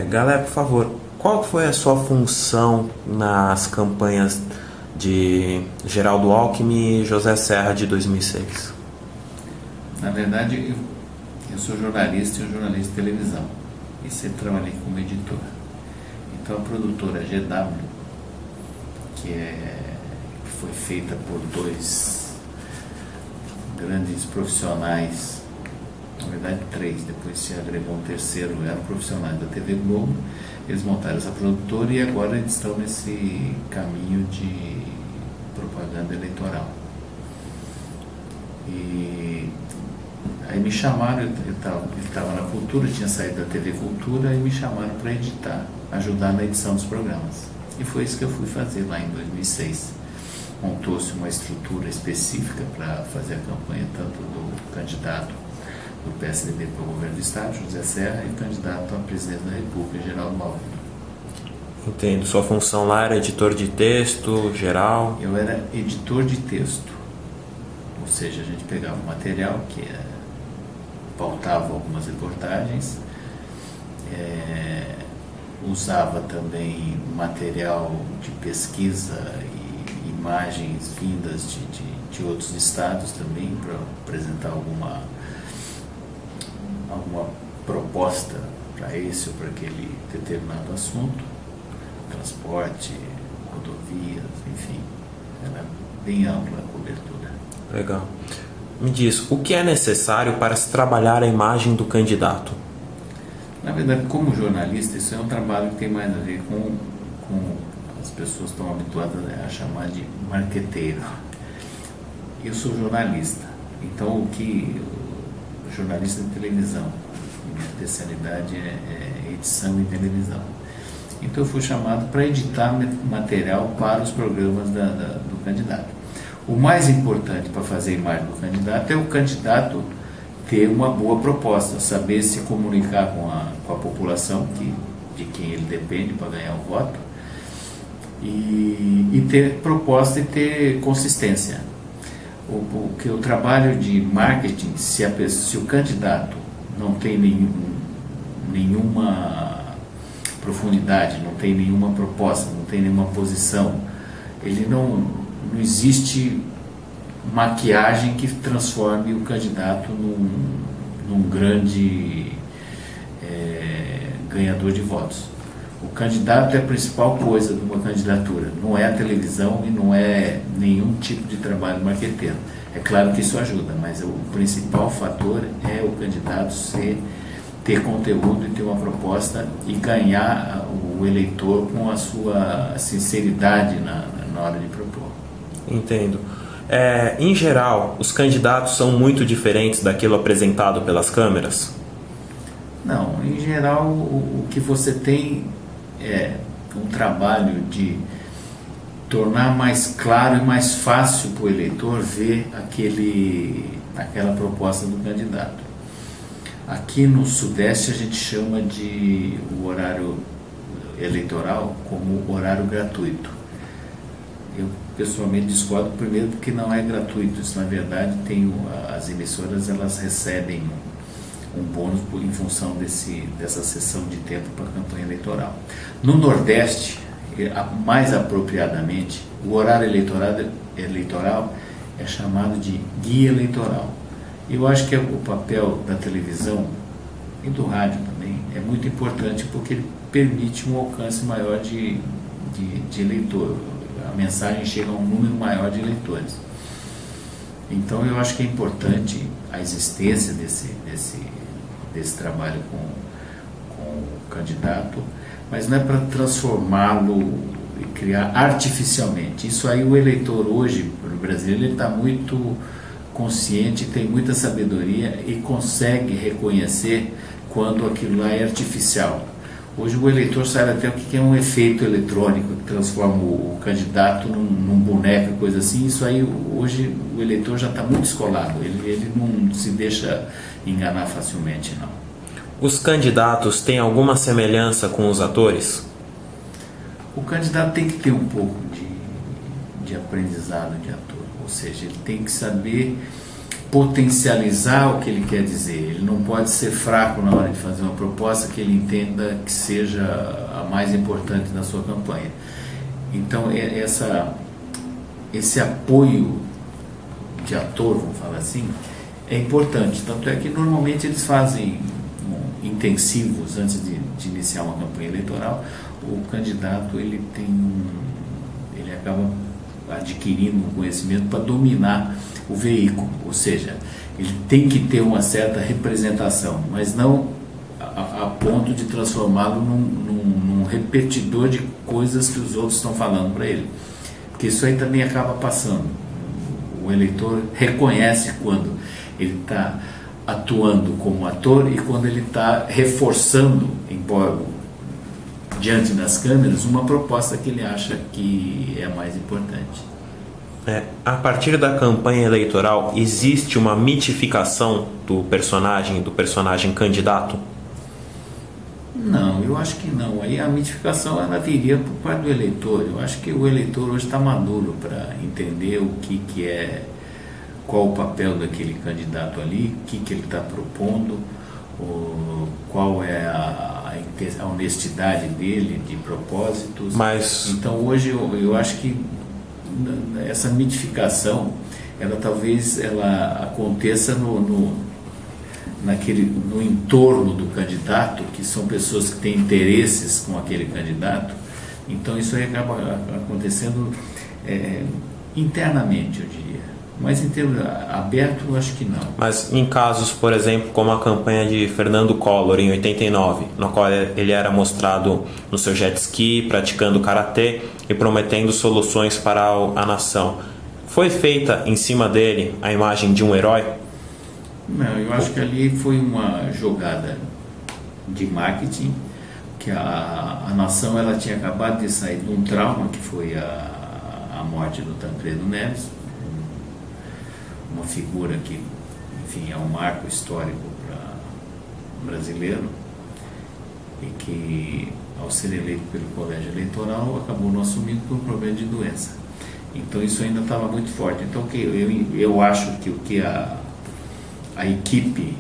Galera, por favor, qual foi a sua função nas campanhas de Geraldo Alckmin e José Serra de 2006? Na verdade, eu sou jornalista e um jornalista de televisão. E sempre trabalhei como editor. Então a produtora GW, que foi feita por dois grandes profissionais, na verdade 3, depois se agregou um terceiro, eram profissionais da TV Globo, eles montaram essa produtora e agora eles estão nesse caminho de propaganda eleitoral. E aí me chamaram, eu estava na Cultura, tinha saído da TV Cultura, e me chamaram para editar, ajudar na edição dos programas. E foi isso que eu fui fazer lá em 2006. Montou-se uma estrutura específica para fazer a campanha, tanto do candidato do PSDB para o governo do Estado, José Serra, e o candidato à presidência da República, Geraldo Alckmin. Entendo. Sua função lá era editor de texto, geral? Eu era editor de texto, ou seja, a gente pegava o material que pautava algumas reportagens, usava também material de pesquisa e imagens vindas de outros estados também para apresentar alguma proposta para esse ou para aquele determinado assunto, transporte, rodovias, enfim, era bem ampla a cobertura. Legal. Me diz, o que é necessário para se trabalhar a imagem do candidato? Na verdade, como jornalista, isso é um trabalho que tem mais a ver com as pessoas estão habituadas a chamar de marqueteiro. Eu sou jornalista, então jornalista de televisão, minha especialidade é edição em televisão. Então eu fui chamado para editar material para os programas do candidato. O mais importante para fazer a imagem do candidato é o candidato ter uma boa proposta, saber se comunicar com a população de quem ele depende para ganhar o voto, e ter proposta e ter consistência. O trabalho de marketing, se o candidato não tem nenhuma profundidade, não tem nenhuma proposta, não tem nenhuma posição, não existe maquiagem que transforme o candidato num grande ganhador de votos. O candidato é a principal coisa de uma candidatura, não é a televisão e não é nenhum tipo de trabalho marqueteiro. É claro que isso ajuda, mas o principal fator é o candidato ter conteúdo e ter uma proposta e ganhar o eleitor com a sua sinceridade na hora de propor. Entendo. Em geral, os candidatos são muito diferentes daquilo apresentado pelas câmeras? Não, em geral o que você tem é um trabalho de tornar mais claro e mais fácil para o eleitor ver aquela proposta do candidato. Aqui no Sudeste a gente chama o horário eleitoral como horário gratuito. Eu pessoalmente discordo, primeiro porque não é gratuito, isso na verdade as emissoras elas recebem um bônus em função dessa sessão de tempo para a campanha eleitoral. No Nordeste, mais apropriadamente, o horário eleitoral é chamado de guia eleitoral. Eu acho que o papel da televisão e do rádio também é muito importante porque ele permite um alcance maior de eleitor. A mensagem chega a um número maior de eleitores. Então eu acho que é importante a existência desse trabalho com o candidato, mas não é para transformá-lo e criar artificialmente. Isso aí o eleitor hoje, no Brasil, ele está muito consciente, tem muita sabedoria e consegue reconhecer quando aquilo lá é artificial. Hoje o eleitor sabe até o que é um efeito eletrônico que transforma o candidato num boneco, coisa assim. Isso aí hoje o eleitor já está muito escolado, ele não se deixa enganar facilmente, não. Os candidatos têm alguma semelhança com os atores? O candidato tem que ter um pouco de aprendizado de ator, ou seja, ele tem que saber potencializar o que ele quer dizer. Ele não pode ser fraco na hora de fazer uma proposta que ele entenda que seja a mais importante na sua campanha. Então, esse apoio de ator, vamos falar assim, é importante. Tanto é que normalmente eles fazem intensivos antes de iniciar uma campanha eleitoral. O candidato ele acaba adquirindo um conhecimento para dominar o veículo, ou seja, ele tem que ter uma certa representação, mas não a ponto de transformá-lo num repetidor de coisas que os outros estão falando para ele, porque isso aí também acaba passando. O eleitor reconhece quando ele está atuando como ator e quando ele está reforçando, diante das câmeras, uma proposta que ele acha que é a mais importante. A partir da campanha eleitoral, existe uma mitificação do personagem candidato? Não, eu acho que não. Aí a mitificação ela viria por parte do eleitor. Eu acho que o eleitor hoje está maduro para entender o que é, qual o papel daquele candidato ali, o que ele está propondo, qual é a honestidade dele de propósitos. Então hoje eu acho que essa mitificação talvez aconteça no entorno do candidato, que são pessoas que têm interesses com aquele candidato. Então isso aí acaba acontecendo internamente, eu diria. Mas em termos aberto, eu acho que não. Mas em casos, por exemplo, como a campanha de Fernando Collor em 89, no qual ele era mostrado no seu jet ski, praticando karatê e prometendo soluções para a nação, foi feita em cima dele a imagem de um herói? Não, eu acho que ali foi uma jogada de marketing, que a nação ela tinha acabado de sair de um trauma, que foi a morte do Tancredo Neves, uma figura que, enfim, é um marco histórico brasileiro e que, ao ser eleito pelo colégio eleitoral, acabou não assumindo por um problema de doença. Então isso ainda estava muito forte. Então eu acho que o que a equipe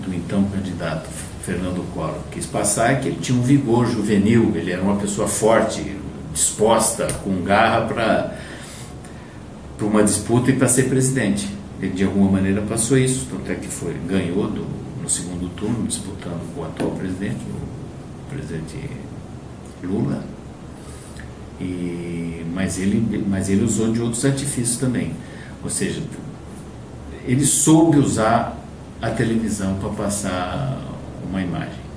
do então candidato Fernando Collor quis passar é que ele tinha um vigor juvenil, ele era uma pessoa forte, disposta, com garra para uma disputa e para ser presidente. Ele de alguma maneira passou isso, tanto é que ganhou no segundo turno, disputando com o atual presidente, o presidente Lula. Mas ele usou de outros artifícios também, ou seja, ele soube usar a televisão para passar uma imagem.